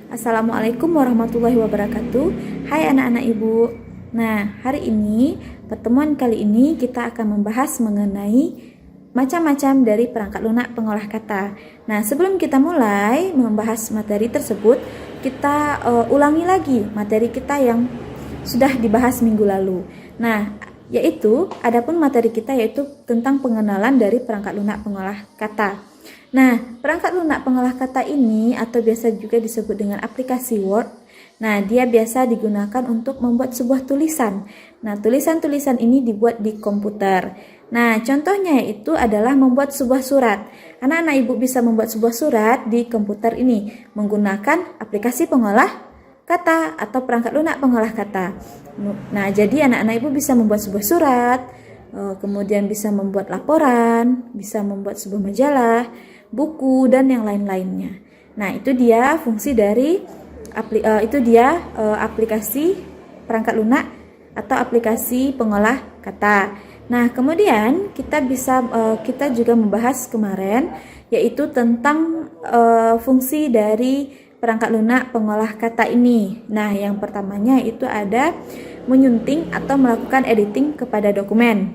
Assalamualaikum warahmatullahi wabarakatuh. Hai anak-anak ibu. Nah, hari ini, pertemuan kali ini kita akan membahas mengenai macam-macam dari perangkat lunak pengolah kata. Nah, sebelum kita mulai membahas materi tersebut, kita ulangi lagi materi kita yang sudah dibahas minggu lalu. Nah, adapun materi kita yaitu tentang pengenalan dari perangkat lunak pengolah kata. Nah, perangkat lunak pengolah kata ini atau biasa juga disebut dengan aplikasi Word. Nah, dia biasa digunakan untuk membuat sebuah tulisan. Nah, tulisan-tulisan ini dibuat di komputer. Nah, contohnya itu adalah membuat sebuah surat. Anak-anak ibu bisa membuat sebuah surat di komputer ini menggunakan aplikasi pengolah kata atau perangkat lunak pengolah kata. Nah, jadi anak-anak ibu bisa membuat sebuah surat, kemudian bisa membuat laporan, bisa membuat sebuah majalah, buku, dan yang lain-lainnya. Nah, itu dia fungsi dari aplikasi perangkat lunak atau aplikasi pengolah kata. Nah, kemudian kita juga membahas kemarin yaitu tentang fungsi dari perangkat lunak pengolah kata ini. Nah, yang pertamanya itu ada menyunting atau melakukan editing kepada dokumen.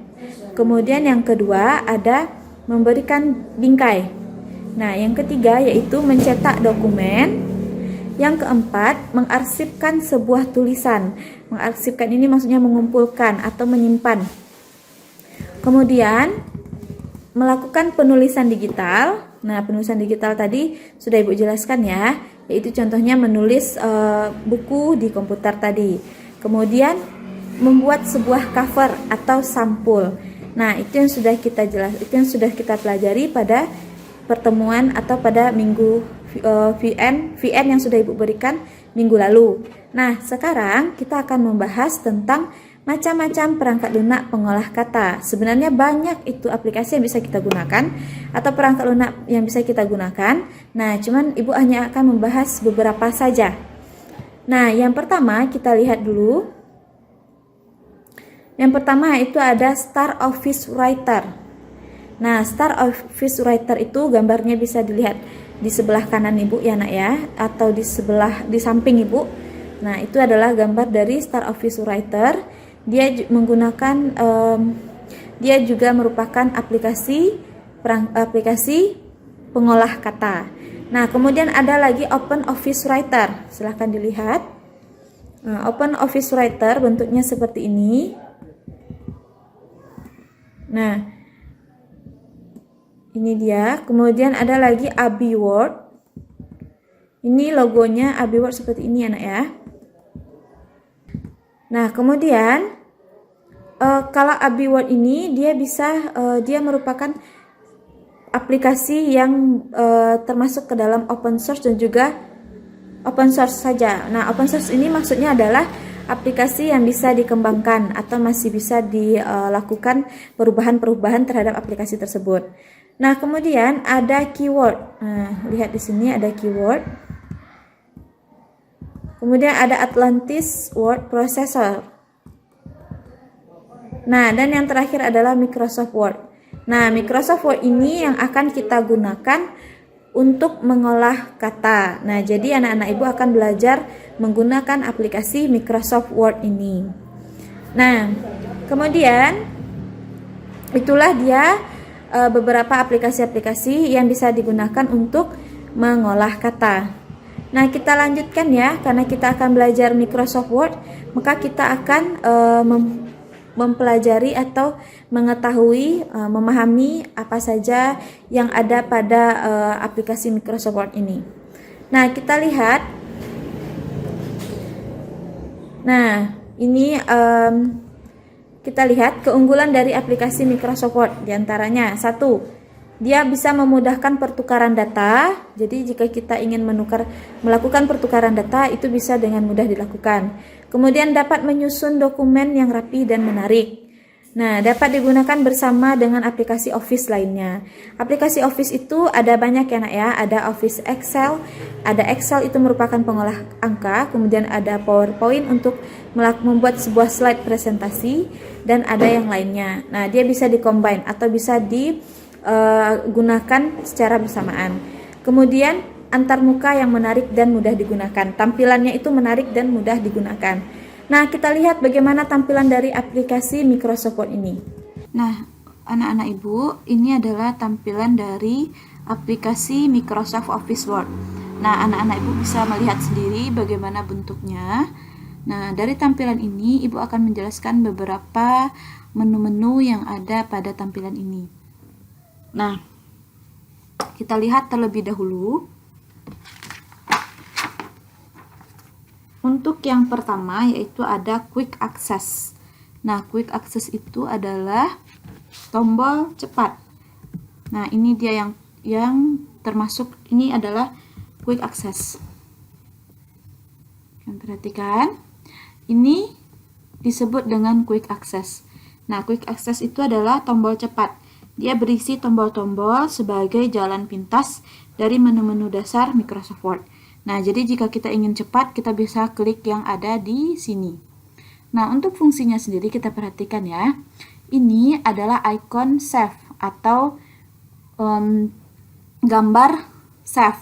Kemudian yang kedua ada memberikan bingkai. Nah, yang ketiga yaitu mencetak dokumen. Yang keempat, mengarsipkan sebuah tulisan. Mengarsipkan ini maksudnya mengumpulkan atau menyimpan. Kemudian melakukan penulisan digital. Nah, penulisan digital tadi sudah Ibu jelaskan ya, yaitu contohnya menulis buku di komputer tadi. Kemudian membuat sebuah cover atau sampul. Nah, itu yang sudah kita pelajari pada pertemuan atau pada minggu VN yang sudah Ibu berikan minggu lalu. Nah, sekarang kita akan membahas tentang macam-macam perangkat lunak pengolah kata. Sebenarnya banyak itu aplikasi yang bisa kita gunakan atau perangkat lunak yang bisa kita gunakan. Nah, cuman Ibu hanya akan membahas beberapa saja. Nah, yang pertama kita lihat dulu. Yang pertama itu ada Start Office Writer. Nah, Start Office Writer itu gambarnya bisa dilihat di sebelah kanan Ibu ya nak ya, atau di samping Ibu. Nah, itu adalah gambar dari Start Office Writer. Dia juga merupakan aplikasi pengolah kata. Nah, kemudian ada lagi Open Office Writer. Silahkan dilihat. Nah, Open Office Writer bentuknya seperti ini. Nah, ini dia. Kemudian ada lagi Abi Word. Ini logonya Abi Word seperti ini anak ya. Nah, kemudian kalau Abi Word ini dia merupakan aplikasi yang termasuk ke dalam open source dan juga open source saja. Nah, open source ini maksudnya adalah aplikasi yang bisa dikembangkan atau masih bisa dilakukan perubahan-perubahan terhadap aplikasi tersebut. Nah, kemudian ada keyword. Nah, lihat di sini ada keyword. Kemudian ada Atlantis Word Processor. Nah, dan yang terakhir adalah Microsoft Word. Nah, Microsoft Word ini yang akan kita gunakan untuk mengolah kata. Nah, jadi anak-anak ibu akan belajar menggunakan aplikasi Microsoft Word ini. Nah, kemudian itulah dia beberapa aplikasi-aplikasi yang bisa digunakan untuk mengolah kata. Nah, kita lanjutkan ya, karena kita akan belajar Microsoft Word, maka kita akan mempelajari atau mengetahui, memahami apa saja yang ada pada aplikasi Microsoft Word ini. Nah, kita lihat. Nah, ini kita lihat keunggulan dari aplikasi Microsoft Word. Di antaranya, 1, dia bisa memudahkan pertukaran data. Jadi jika kita ingin melakukan pertukaran data, itu bisa dengan mudah dilakukan. Kemudian dapat menyusun dokumen yang rapi dan menarik. Nah, dapat digunakan bersama dengan aplikasi Office lainnya. Aplikasi Office itu ada banyak ya nak ya. Ada Office Excel. Ada Excel, itu merupakan pengolah angka. Kemudian ada PowerPoint untuk membuat sebuah slide presentasi. Dan ada yang lainnya. Nah, dia bisa dikombine atau bisa digunakan secara bersamaan. Kemudian antarmuka yang menarik dan mudah digunakan. Tampilannya itu menarik dan mudah digunakan. Nah, kita lihat bagaimana tampilan dari aplikasi Microsoft Word ini. Nah, anak-anak ibu, ini adalah tampilan dari aplikasi Microsoft Office Word. Nah, anak-anak ibu bisa melihat sendiri bagaimana bentuknya. Nah, dari tampilan ini ibu akan menjelaskan beberapa menu-menu yang ada pada tampilan ini. Nah, kita lihat terlebih dahulu. Untuk yang pertama yaitu ada Quick Access. Nah, Quick Access itu adalah tombol cepat. Nah, ini dia yang termasuk, ini adalah Quick Access. Perhatikan, ini disebut dengan Quick Access. Nah, Quick Access itu adalah tombol cepat. Dia berisi tombol-tombol sebagai jalan pintas dari menu-menu dasar Microsoft Word. Nah, jadi jika kita ingin cepat, kita bisa klik yang ada di sini. Nah, untuk fungsinya sendiri kita perhatikan ya. Ini adalah icon save atau gambar save.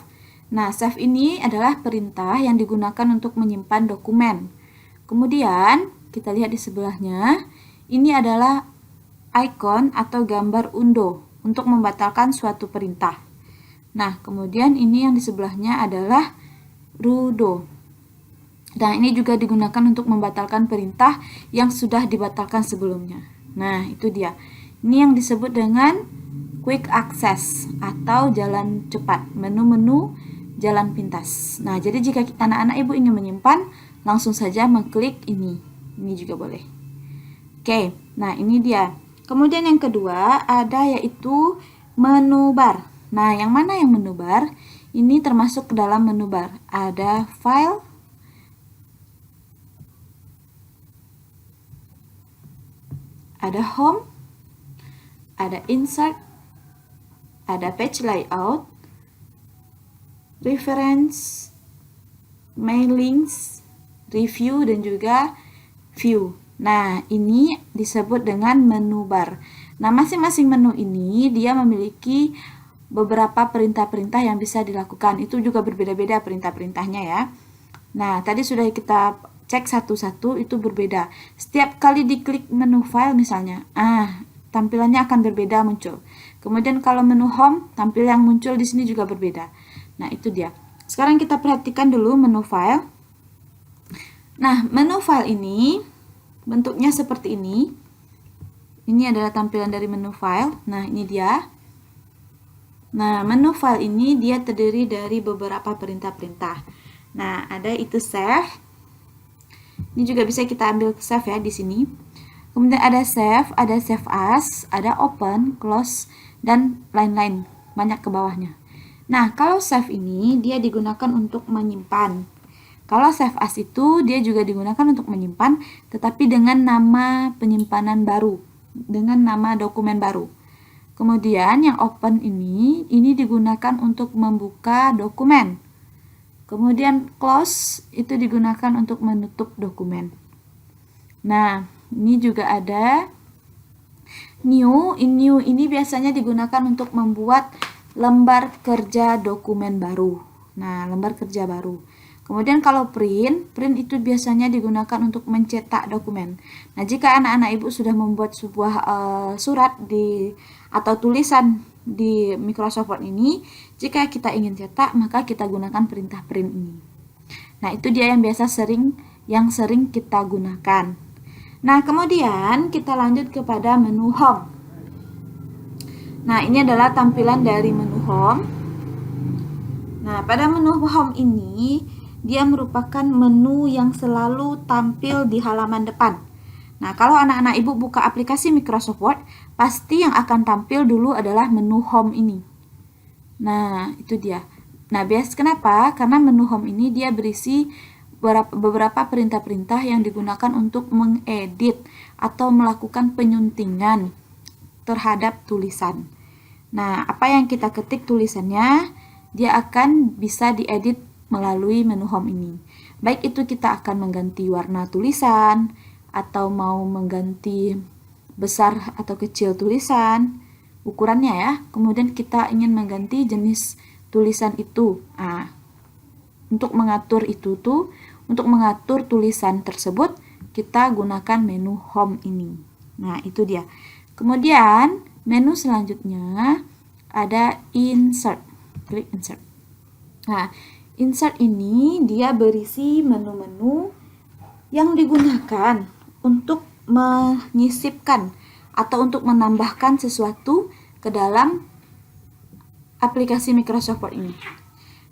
Nah, save ini adalah perintah yang digunakan untuk menyimpan dokumen. Kemudian, kita lihat di sebelahnya, ini adalah icon atau gambar undo untuk membatalkan suatu perintah. Nah, kemudian ini yang di sebelahnya adalah rudo. Nah, ini juga digunakan untuk membatalkan perintah yang sudah dibatalkan sebelumnya. Nah, itu dia. Ini yang disebut dengan Quick Access atau jalan cepat, menu-menu jalan pintas. Nah, jadi jika anak-anak ibu ingin menyimpan, langsung saja mengklik ini. Ini juga boleh. Oke, nah ini dia. Kemudian yang kedua ada yaitu menu bar. Nah, yang mana yang menu bar? Ini termasuk ke dalam menu bar. Ada file, ada home, ada insert, ada page layout, reference, mailings, review, dan juga view. Nah, ini disebut dengan menu bar. Nah, masing-masing menu ini dia memiliki beberapa perintah-perintah yang bisa dilakukan. Itu juga berbeda-beda perintah-perintahnya ya. Nah, tadi sudah kita cek satu-satu, itu berbeda. Setiap kali diklik menu file misalnya, tampilannya akan berbeda muncul. Kemudian kalau menu home, tampil yang muncul di sini juga berbeda. Nah, itu dia. Sekarang kita perhatikan dulu menu file. Nah, menu file ini bentuknya seperti ini. Ini adalah tampilan dari menu file. Nah, ini dia. Nah, menu file ini dia terdiri dari beberapa perintah-perintah. Nah, ada itu save. Ini juga bisa kita ambil save ya di sini. Kemudian ada save as, ada open, close, dan lain-lain. Banyak ke bawahnya. Nah, kalau save ini dia digunakan untuk menyimpan. Kalau save as itu dia juga digunakan untuk menyimpan, tetapi dengan nama penyimpanan baru, dengan nama dokumen baru. Kemudian yang open ini digunakan untuk membuka dokumen. Kemudian close itu digunakan untuk menutup dokumen. Nah, ini juga ada new. New ini biasanya digunakan untuk membuat lembar kerja dokumen baru. Nah, lembar kerja baru. Kemudian kalau print itu biasanya digunakan untuk mencetak dokumen. Nah, jika anak-anak ibu sudah membuat sebuah surat atau tulisan di Microsoft Word ini, jika kita ingin cetak, maka kita gunakan perintah print ini. Nah, itu dia yang sering kita gunakan. Nah, kemudian kita lanjut kepada menu home. Nah, ini adalah tampilan dari menu home. Nah, pada menu home ini dia merupakan menu yang selalu tampil di halaman depan. Nah, kalau anak-anak ibu buka aplikasi Microsoft Word, pasti yang akan tampil dulu adalah menu home ini. Nah, itu dia. Nah, kenapa? Karena menu home ini dia berisi beberapa perintah-perintah yang digunakan untuk mengedit atau melakukan penyuntingan terhadap tulisan. Nah, apa yang kita ketik tulisannya, dia akan bisa diedit melalui menu home ini. Baik itu kita akan mengganti warna tulisan, atau mau mengganti besar atau kecil tulisan, ukurannya ya. Kemudian kita ingin mengganti jenis tulisan itu. Untuk mengatur itu tuh, untuk mengatur tulisan tersebut, kita gunakan menu home ini. Nah, itu dia. Kemudian, menu selanjutnya ada insert. Klik insert. Nah, insert ini dia berisi menu-menu yang digunakan untuk menyisipkan atau untuk menambahkan sesuatu ke dalam aplikasi Microsoft Word ini.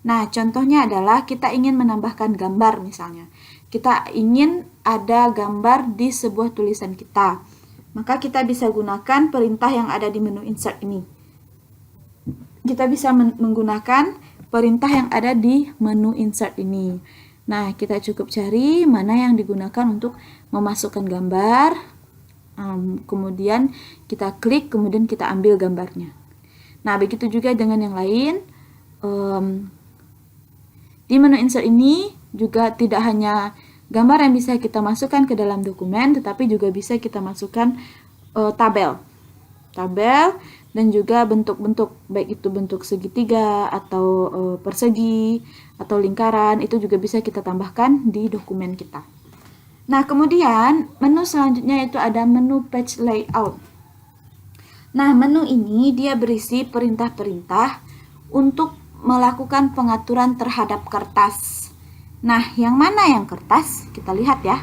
Nah, contohnya adalah kita ingin menambahkan gambar misalnya. Kita ingin ada gambar di sebuah tulisan kita. Maka kita bisa gunakan perintah yang ada di menu insert ini. Kita bisa menggunakan perintah yang ada di menu insert ini. Nah, kita cukup cari mana yang digunakan untuk memasukkan gambar. Kemudian kita klik, kemudian kita ambil gambarnya. Nah, begitu juga dengan yang lain. Di menu insert ini juga tidak hanya gambar yang bisa kita masukkan ke dalam dokumen, tetapi juga bisa kita masukkan tabel dan juga bentuk-bentuk, baik itu bentuk segitiga atau persegi atau lingkaran, itu juga bisa kita tambahkan di dokumen kita. Nah, kemudian menu selanjutnya itu ada menu page layout. Nah, menu ini dia berisi perintah-perintah untuk melakukan pengaturan terhadap kertas. Nah, yang mana yang kertas? Kita lihat ya.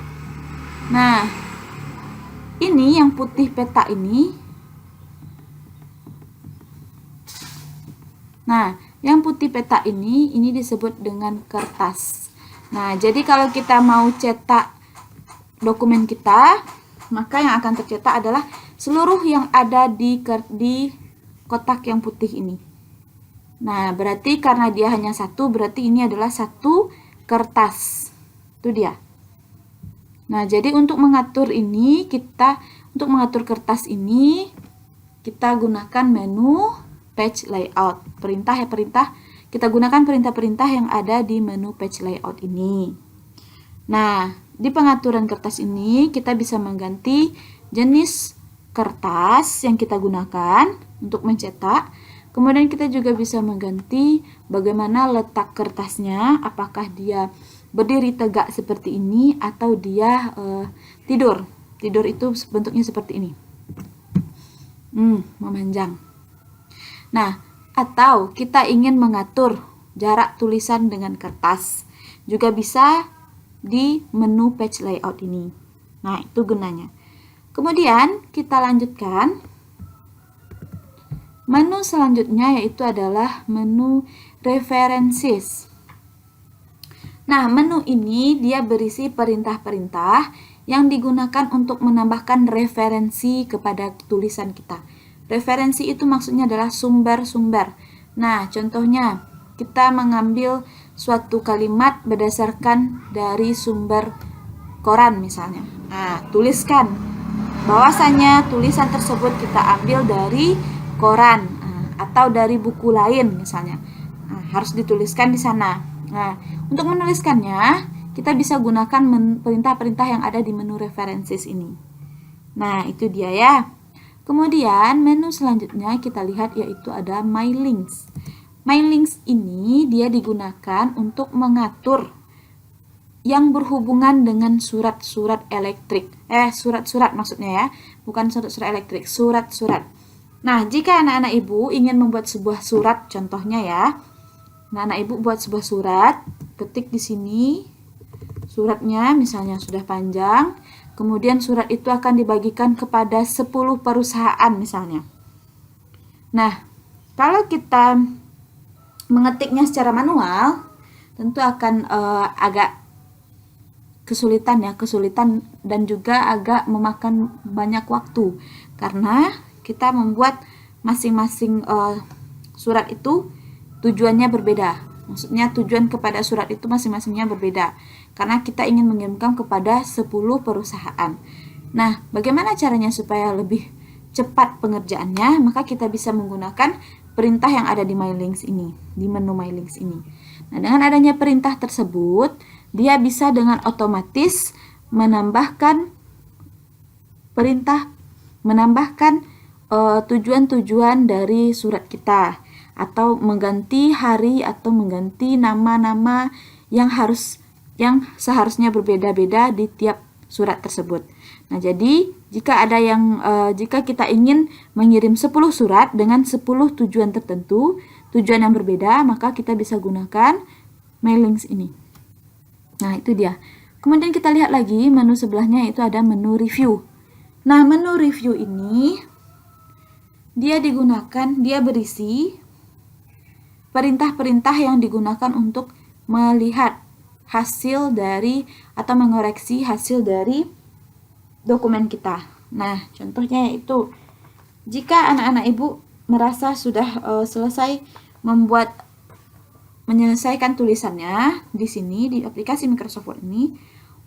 Nah, ini yang putih peta ini. Nah, yang putih peta ini disebut dengan kertas. Nah, jadi kalau kita mau cetak dokumen kita, maka yang akan tercetak adalah seluruh yang ada di kotak yang putih ini. Nah, berarti karena dia hanya satu, berarti ini adalah satu kertas. Itu dia. Nah, jadi untuk mengatur ini, untuk mengatur kertas ini, kita gunakan menu page layout. Kita gunakan perintah-perintah yang ada di menu page layout ini. Nah, di pengaturan kertas ini, kita bisa mengganti jenis kertas yang kita gunakan untuk mencetak. Kemudian kita juga bisa mengganti bagaimana letak kertasnya, apakah dia berdiri tegak seperti ini atau dia tidur. Tidur itu bentuknya seperti ini. Memanjang. Nah, atau kita ingin mengatur jarak tulisan dengan kertas. Juga bisa di menu page layout ini. Nah, itu gunanya. Kemudian kita lanjutkan. Menu selanjutnya yaitu adalah menu references. Nah, menu ini dia berisi perintah-perintah yang digunakan untuk menambahkan referensi kepada tulisan kita. Referensi itu maksudnya adalah sumber-sumber. Nah, contohnya kita mengambil suatu kalimat berdasarkan dari sumber koran misalnya. Nah, tuliskan bahwasanya tulisan tersebut kita ambil dari koran atau dari buku lain misalnya. Harus dituliskan di sana. Nah, untuk menuliskannya, kita bisa gunakan perintah-perintah yang ada di menu references ini. Nah, itu dia ya. Kemudian, menu selanjutnya kita lihat yaitu ada My Links. My Links ini dia digunakan untuk mengatur yang berhubungan dengan surat-surat elektrik. Surat-surat maksudnya ya, bukan surat-surat elektrik, surat-surat. Nah, jika anak-anak ibu ingin membuat sebuah surat, contohnya ya, anak-anak ibu buat sebuah surat, ketik di sini, suratnya misalnya sudah panjang, kemudian surat itu akan dibagikan kepada 10 perusahaan misalnya. Nah, kalau kita mengetiknya secara manual, tentu akan agak kesulitan dan juga agak memakan banyak waktu, karena kita membuat masing-masing surat itu tujuannya berbeda. Maksudnya tujuan kepada surat itu masing-masingnya berbeda. Karena kita ingin mengirimkan kepada 10 perusahaan. Nah, bagaimana caranya supaya lebih cepat pengerjaannya? Maka kita bisa menggunakan perintah yang ada di My Links ini, di menu My Links ini. Nah, dengan adanya perintah tersebut, dia bisa dengan otomatis menambahkan tujuan-tujuan dari surat kita. atau mengganti hari atau mengganti nama-nama yang seharusnya berbeda-beda di tiap surat tersebut. Nah, jadi jika kita ingin mengirim 10 surat dengan 10 tujuan tertentu, tujuan yang berbeda, maka kita bisa gunakan mailings ini. Nah, itu dia. Kemudian kita lihat lagi menu sebelahnya, itu ada menu review. Nah, menu review ini dia berisi perintah-perintah yang digunakan untuk melihat hasil dari atau mengoreksi hasil dari dokumen kita. Nah, contohnya yaitu jika anak-anak ibu merasa sudah selesai menyelesaikan tulisannya di sini di aplikasi Microsoft Word ini,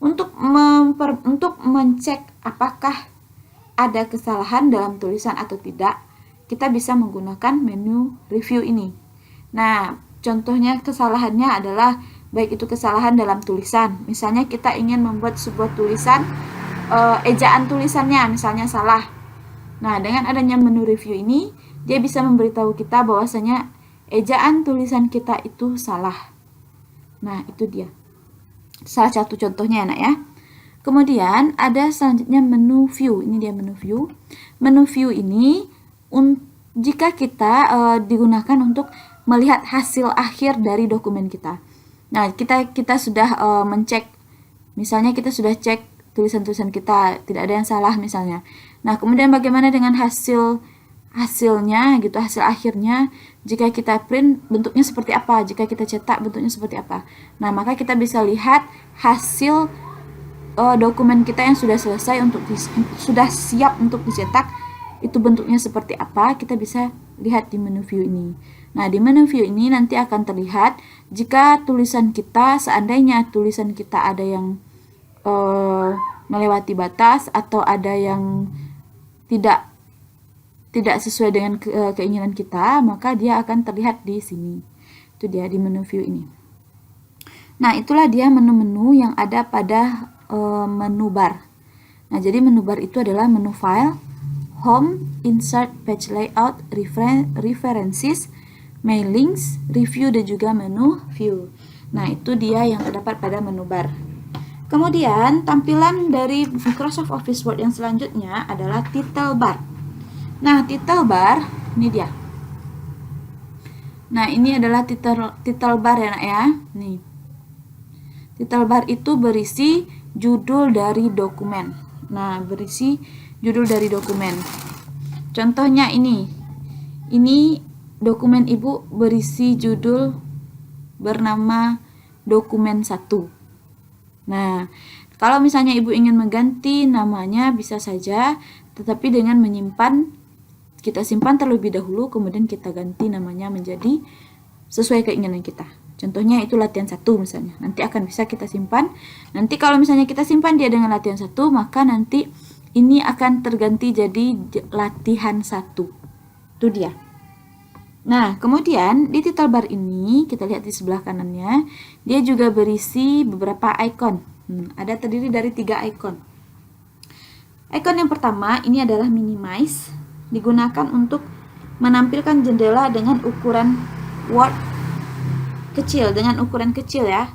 untuk mencek apakah ada kesalahan dalam tulisan atau tidak, kita bisa menggunakan menu review ini. Nah, contohnya kesalahannya adalah baik itu kesalahan dalam tulisan. Misalnya kita ingin membuat sebuah tulisan, ejaan tulisannya misalnya salah. Nah, dengan adanya menu review ini, dia bisa memberitahu kita bahwasanya ejaan tulisan kita itu salah. Nah, itu dia. Salah satu contohnya, anak ya. Kemudian ada selanjutnya menu view. Ini dia menu view. Menu view ini jika kita digunakan untuk melihat hasil akhir dari dokumen kita. Nah, kita sudah mencek, misalnya kita sudah cek tulisan-tulisan kita, tidak ada yang salah misalnya. Nah, kemudian bagaimana dengan hasilnya gitu, hasil akhirnya, jika kita print bentuknya seperti apa, jika kita cetak bentuknya seperti apa. Nah, maka kita bisa lihat hasil dokumen kita yang sudah selesai sudah siap untuk dicetak, itu bentuknya seperti apa, kita bisa lihat di menu view ini. Nah, di menu view ini nanti akan terlihat jika seandainya tulisan kita ada yang melewati batas atau ada yang tidak sesuai dengan keinginan kita, maka dia akan terlihat di sini. Itu dia di menu view ini. Nah, itulah dia menu-menu yang ada pada menu bar. Nah, jadi menu bar itu adalah menu file, home, insert, page layout, references, mailings, review, dan juga menu view. Nah, itu dia yang terdapat pada menu bar. Kemudian, tampilan dari Microsoft Office Word yang selanjutnya adalah title bar. Nah, title bar, ini dia. Nah, ini adalah title bar ya, nak ya. Nih. Title bar itu berisi judul dari dokumen. Nah, berisi judul dari dokumen. Contohnya ini. Ini dokumen Ibu berisi judul bernama dokumen 1. Nah, kalau misalnya Ibu ingin mengganti namanya bisa saja, tetapi dengan kita simpan terlebih dahulu, kemudian kita ganti namanya menjadi sesuai keinginan kita. Contohnya itu latihan 1 misalnya. Nanti akan bisa kita simpan. Nanti kalau misalnya kita simpan dia dengan latihan 1, maka nanti ini akan terganti jadi latihan 1. Itu dia. Nah, kemudian di title bar ini, kita lihat di sebelah kanannya, dia juga berisi beberapa icon. Ada terdiri dari 3 icon. Icon yang pertama, ini adalah minimize. Digunakan untuk menampilkan jendela dengan ukuran Word kecil, dengan ukuran kecil ya.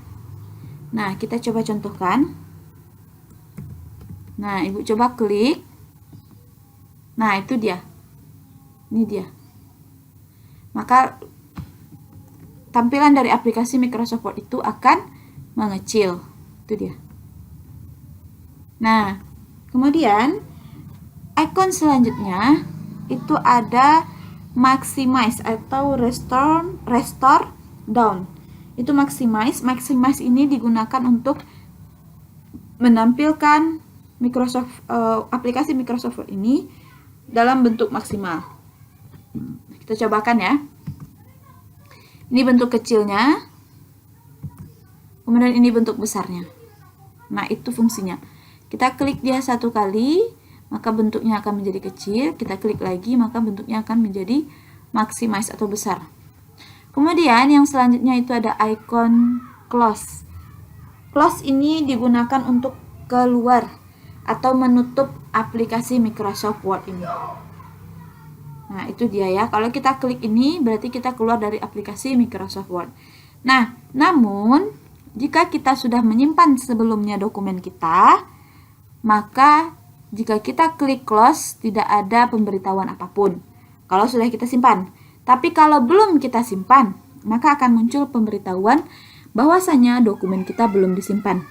Nah, kita coba contohkan. Nah, Ibu coba klik. Nah, itu dia. Ini dia. Maka tampilan dari aplikasi Microsoft Word itu akan mengecil. Itu dia. Nah, kemudian icon selanjutnya itu ada maximize atau restore down. Itu maximize ini digunakan untuk menampilkan aplikasi Microsoft Word ini dalam bentuk maksimal. Kita cobakan ya. Ini bentuk kecilnya, kemudian ini bentuk besarnya. Nah, itu fungsinya. Kita klik dia 1 kali, maka bentuknya akan menjadi kecil. Kita klik lagi, maka bentuknya akan menjadi maximize atau besar. Kemudian yang selanjutnya itu ada icon close. Close ini digunakan untuk keluar atau menutup aplikasi Microsoft Word ini. Nah, itu dia ya. Kalau kita klik ini, berarti kita keluar dari aplikasi Microsoft Word. Nah, namun, jika kita sudah menyimpan sebelumnya dokumen kita, maka jika kita klik close, tidak ada pemberitahuan apapun. Kalau sudah kita simpan. Tapi kalau belum kita simpan, maka akan muncul pemberitahuan bahwasanya dokumen kita belum disimpan.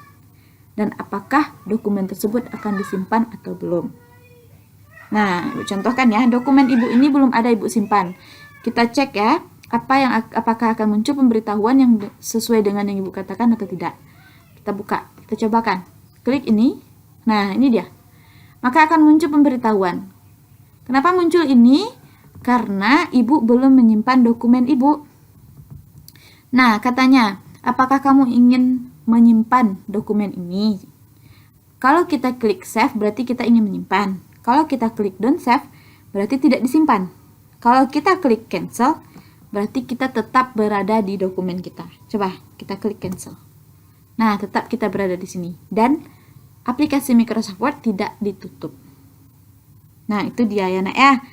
Dan apakah dokumen tersebut akan disimpan atau belum. Nah, Ibu contohkan ya, dokumen Ibu ini belum ada Ibu simpan. Kita cek ya, apakah akan muncul pemberitahuan yang sesuai dengan yang Ibu katakan atau tidak. Kita buka, kita cobakan. Klik ini. Nah, ini dia. Maka akan muncul pemberitahuan. Kenapa muncul ini? Karena Ibu belum menyimpan dokumen Ibu. Nah, katanya, apakah kamu ingin menyimpan dokumen ini? Kalau kita klik save, berarti kita ingin menyimpan. Kalau kita klik don't save, berarti tidak disimpan. Kalau kita klik cancel, berarti kita tetap berada di dokumen kita. Coba kita klik cancel. Nah, tetap kita berada di sini. Dan aplikasi Microsoft Word tidak ditutup. Nah, itu dia ya nak ya.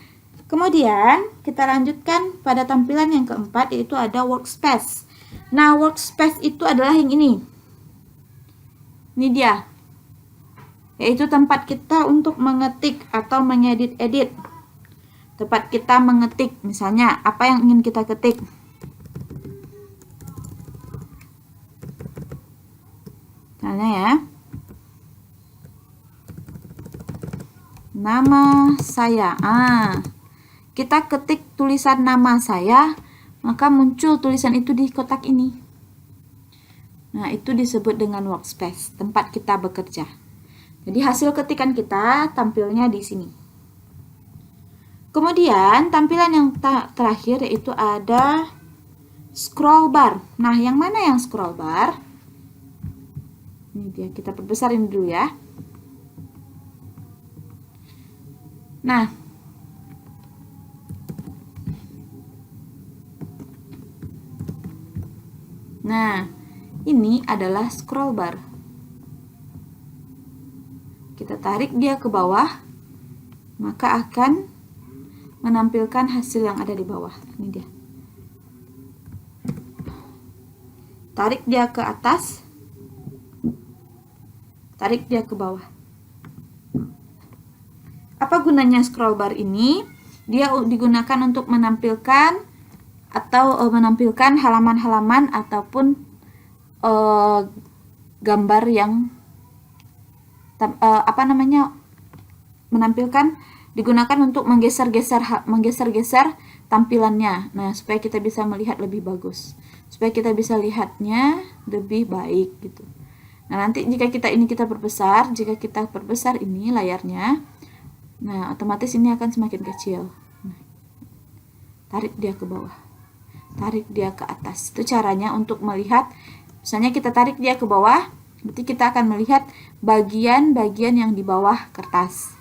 Kemudian, kita lanjutkan pada tampilan yang keempat, yaitu ada workspace. Nah, workspace itu adalah yang ini. Ini dia. Yaitu tempat kita untuk mengetik atau mengedit-edit. Tempat kita mengetik, misalnya apa yang ingin kita ketik. Misalnya ya. Nama saya. Kita ketik tulisan nama saya, maka muncul tulisan itu di kotak ini. Nah, itu disebut dengan workspace, tempat kita bekerja. Jadi hasil ketikan kita tampilnya di sini. Kemudian tampilan yang terakhir yaitu ada scroll bar. Nah, yang mana yang scroll bar? Ini dia, kita perbesar ini dulu ya. Nah, ini adalah scroll bar. Kita tarik dia ke bawah, maka akan menampilkan hasil yang ada di bawah. Ini dia. Tarik dia ke atas, tarik dia ke bawah. Apa gunanya scroll bar ini? Dia digunakan untuk menampilkan menampilkan halaman-halaman ataupun gambar yang digunakan untuk menggeser-geser tampilannya. Nah, supaya kita bisa melihat lebih bagus, supaya kita bisa lihatnya lebih baik gitu. Nah, nanti jika kita perbesar, jika kita perbesar ini layarnya, nah otomatis ini akan semakin kecil. Nah, tarik dia ke bawah, tarik dia ke atas. Itu caranya untuk melihat. Misalnya kita tarik dia ke bawah, berarti kita akan melihat bagian-bagian yang di bawah kertas.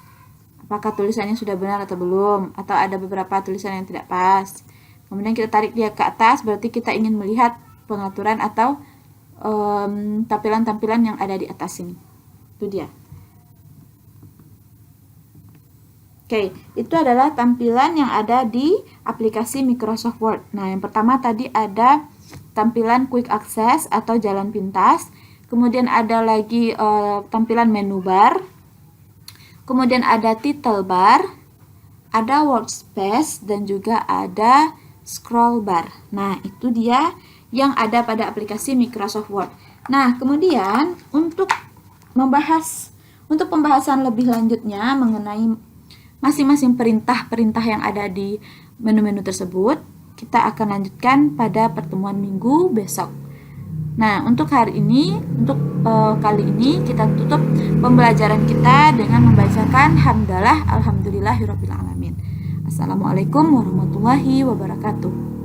Apakah tulisannya sudah benar atau belum, atau ada beberapa tulisan yang tidak pas. Kemudian kita tarik dia ke atas, berarti kita ingin melihat pengaturan atau tampilan-tampilan yang ada di atas ini. Itu dia. Oke, itu adalah tampilan yang ada di aplikasi Microsoft Word. Nah, yang pertama tadi ada tampilan Quick Access atau jalan pintas. Kemudian ada lagi tampilan menu bar. Kemudian ada title bar, ada workspace, dan juga ada scroll bar. Nah, itu dia yang ada pada aplikasi Microsoft Word. Nah, kemudian untuk pembahasan lebih lanjutnya mengenai masing-masing perintah-perintah yang ada di menu-menu tersebut, kita akan lanjutkan pada pertemuan minggu besok. Nah, untuk hari ini, kali ini kita tutup pembelajaran kita dengan membacakan hamdalah alhamdulillahirabbil alamin. Assalamualaikum warahmatullahi wabarakatuh.